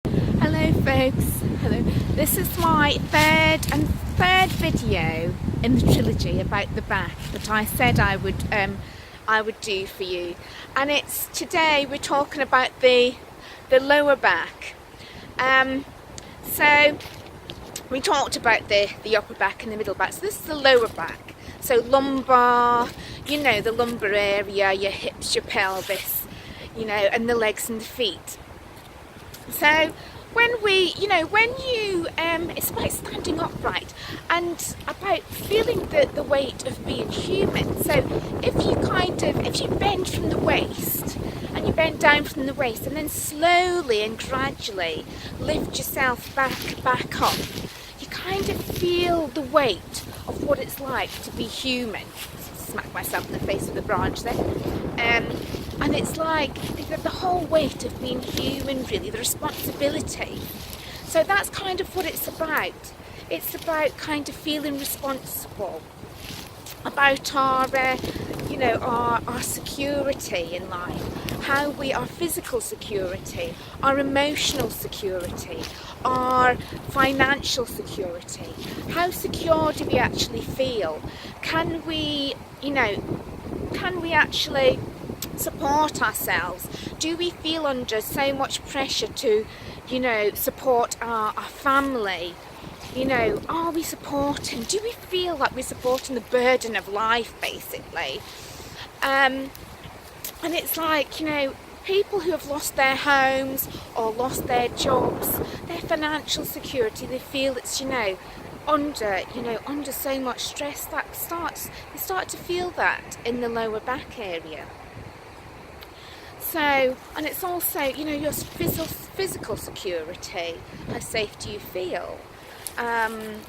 Hello folks, hello. This is my third video in the trilogy about the back that I said I would do for you. And it's today we're talking about the lower back. So we talked about the upper back and the middle back. So this is the lower back. So lumbar, you know, the lumbar area, your hips, your pelvis, you know, and the legs and the feet. So when it's about standing upright and about feeling the weight of being human. So if you bend from the waist and you bend down from the waist and then slowly and gradually lift yourself back up, you kind of feel the weight of what it's like to be human. Smack myself in the face with a branch there. And it's like the whole weight of being human, really, the responsibility. So that's kind of what it's about. It's about kind of feeling responsible about our security in life, our physical security, our emotional security, our financial security. How secure do we actually feel? Can we actually support ourselves? Do we feel under so much pressure to, support our family? Are we supporting? Do we feel like we're supporting the burden of life, basically? And it's like, people who have lost their homes or lost their jobs, their financial security, they feel it's, under so much stress they start to feel that in the lower back area. So, and it's also, your physical security. How safe do you feel? And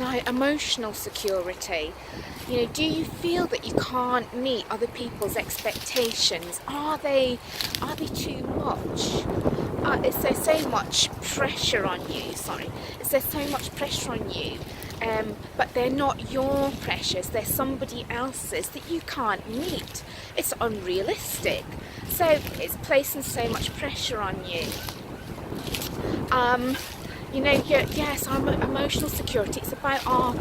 our emotional security. Do you feel that you can't meet other people's expectations? Are they too much? Is there so much pressure on you? Is there so much pressure on you? But they're not your pressures, they're somebody else's that you can't meet. It's unrealistic. So it's placing so much pressure on you. Yes, our emotional security. It's about our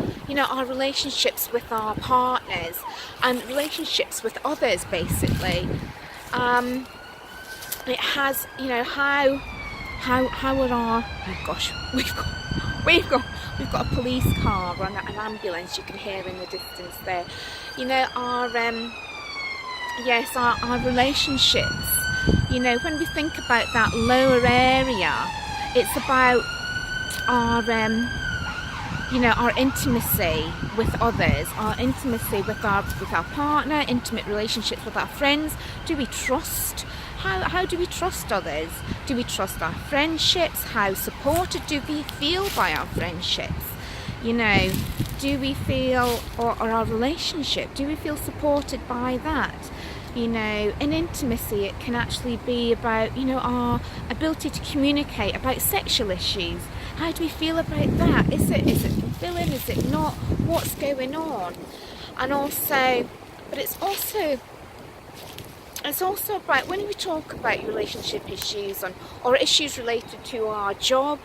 relationships with our partners and relationships with others, basically. It has, how are our, oh gosh, we've got a police car or an ambulance you can hear in the distance there. Our relationships. When we think about that lower area, it's about our intimacy with others, our intimacy with our partner, intimate relationships with our friends. Do we trust? How do we trust others? Do we trust our friendships? How supported do we feel by our friendships? Do we feel, or our relationship, do we feel supported by that? In intimacy, it can actually be about, our ability to communicate about sexual issues. How do we feel about that? Is it fulfilling? Is it not? What's going on? And also, but it's also about when we talk about relationship issues or issues related to our job,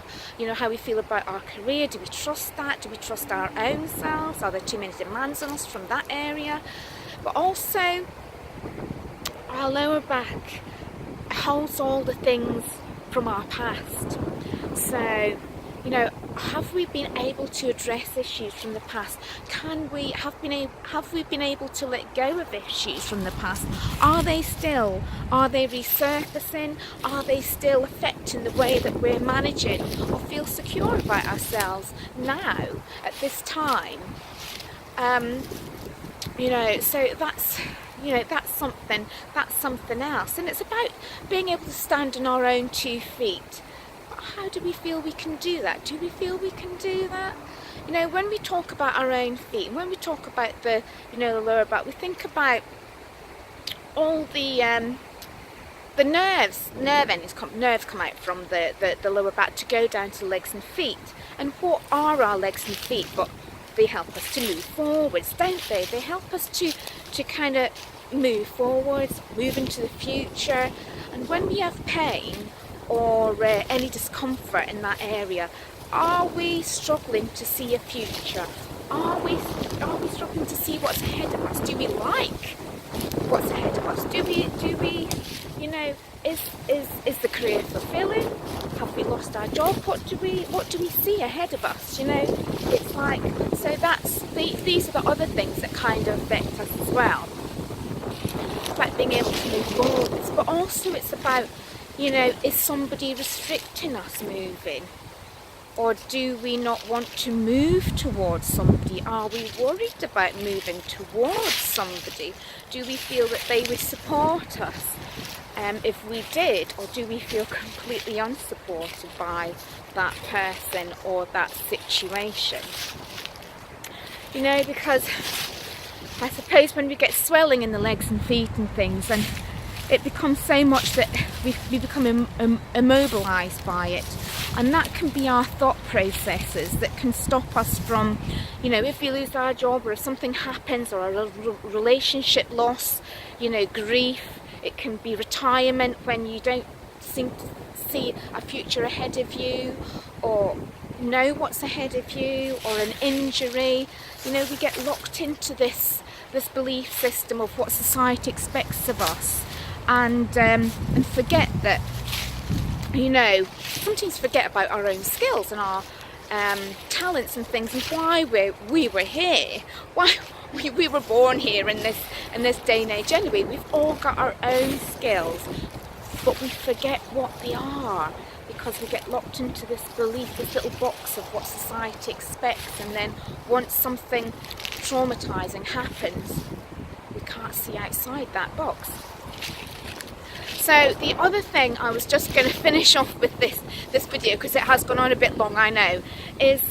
how we feel about our career. Do we trust that? Do we trust our own selves? Are there too many demands on us from that area? But also, our lower back holds all the things from our past. So, have we been able to address issues from the past? Have we been able to let go of issues from the past? Are they resurfacing? Are they still affecting the way that we're managing or feel secure about ourselves now at this time? So that's something else. And it's about being able to stand on our own 2 feet. How do we feel we can do that? Do we feel we can do that? When we talk about our own feet, when we talk about the lower back, we think about all the nerves come out from the lower back to go down to the legs and feet. And what are our legs and feet? But they help us to move forwards, don't they? They help us to kind of move forwards, move into the future. And when we have pain or or any discomfort in that area? Are we struggling to see a future? Are we struggling to see what's ahead of us? Do we like what's ahead of us? Do we, you know, is the career fulfilling? Have we lost our job? What do we see ahead of us? You know, it's like, so these are the other things that kind of affect us as well. It's like being able to move forwards, but also it's about, you know, is somebody restricting us moving? Or do we not want to move towards somebody? Are we worried about moving towards somebody? Do we feel that they would support us if we did? Or do we feel completely unsupported by that person or that situation? You know, because I suppose when we get swelling in the legs and feet and things, and it becomes so much that we become immobilised by it. And that can be our thought processes that can stop us from, you know, if we lose our job or if something happens or a relationship loss, you know, grief. It can be retirement when you don't seem to see a future ahead of you or know what's ahead of you, or an injury. You know, we get locked into this belief system of what society expects of us, and forget that, you know, sometimes forget about our own skills and our talents and things, and why we were here, why we were born here in this day and age anyway. We've all got our own skills, but we forget what they are because we get locked into this belief, this little box of what society expects, and then once something traumatizing happens, we can't see outside that box. So the other thing, I was just going to finish off with this video because it has gone on a bit long, I know, is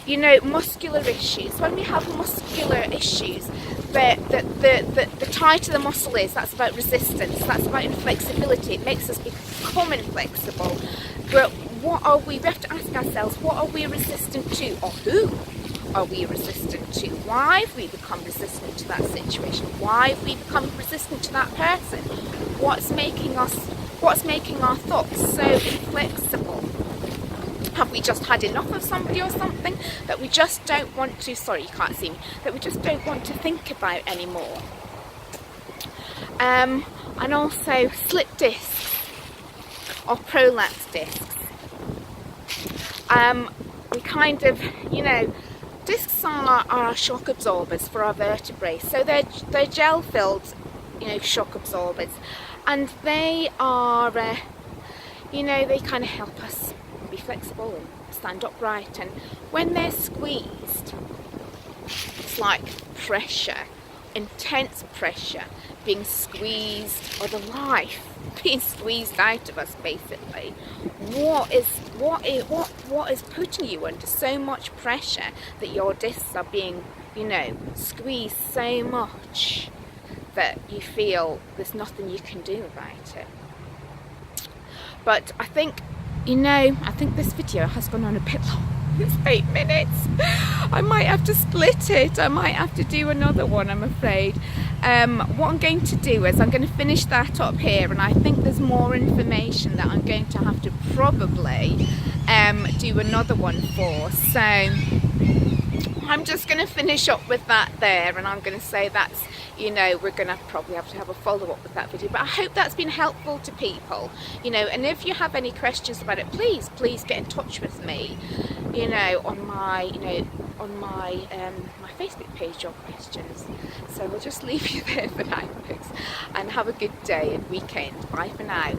you know, muscular issues. When we have muscular issues, the tighter the muscle is, that's about resistance, that's about inflexibility. It makes us become inflexible. But we have to ask ourselves, what are we resistant to, or who are we resistant to? Why have we become resistant to that situation? Why have we become resistant to that person? What's making our thoughts so inflexible? Have we just had enough of somebody or something that we just don't want to, sorry you can't see me, that we just don't want to think about anymore? And also slip discs or prolapse discs. We kind of, you know, discs are shock absorbers for our vertebrae, so they're gel-filled, you know, shock absorbers, and they are, you know, they kind of help us be flexible and stand upright. And when they're squeezed, it's like pressure, intense pressure, being squeezed, or the life being squeezed out of us, basically. What is putting you under so much pressure that your discs are being, you know, squeezed so much that you feel there's nothing you can do about it? But I think, you know, I think this video has gone on a bit long. It's 8 minutes. I might have to split it. I might have to do another one, I'm afraid. What I'm going to do is I'm going to finish that up here, and I think there's more information that I'm going to have to probably do another one for. So I'm just going to finish up with that there, and I'm going to say that's, you know, we're going to probably have to have a follow-up with that video. But I hope that's been helpful to people, you know, and if you have any questions about it, please get in touch with me, you know, on my, you know, on my my Facebook page, your questions. So we'll just leave you there for now, folks, and have a good day and weekend. Bye for now.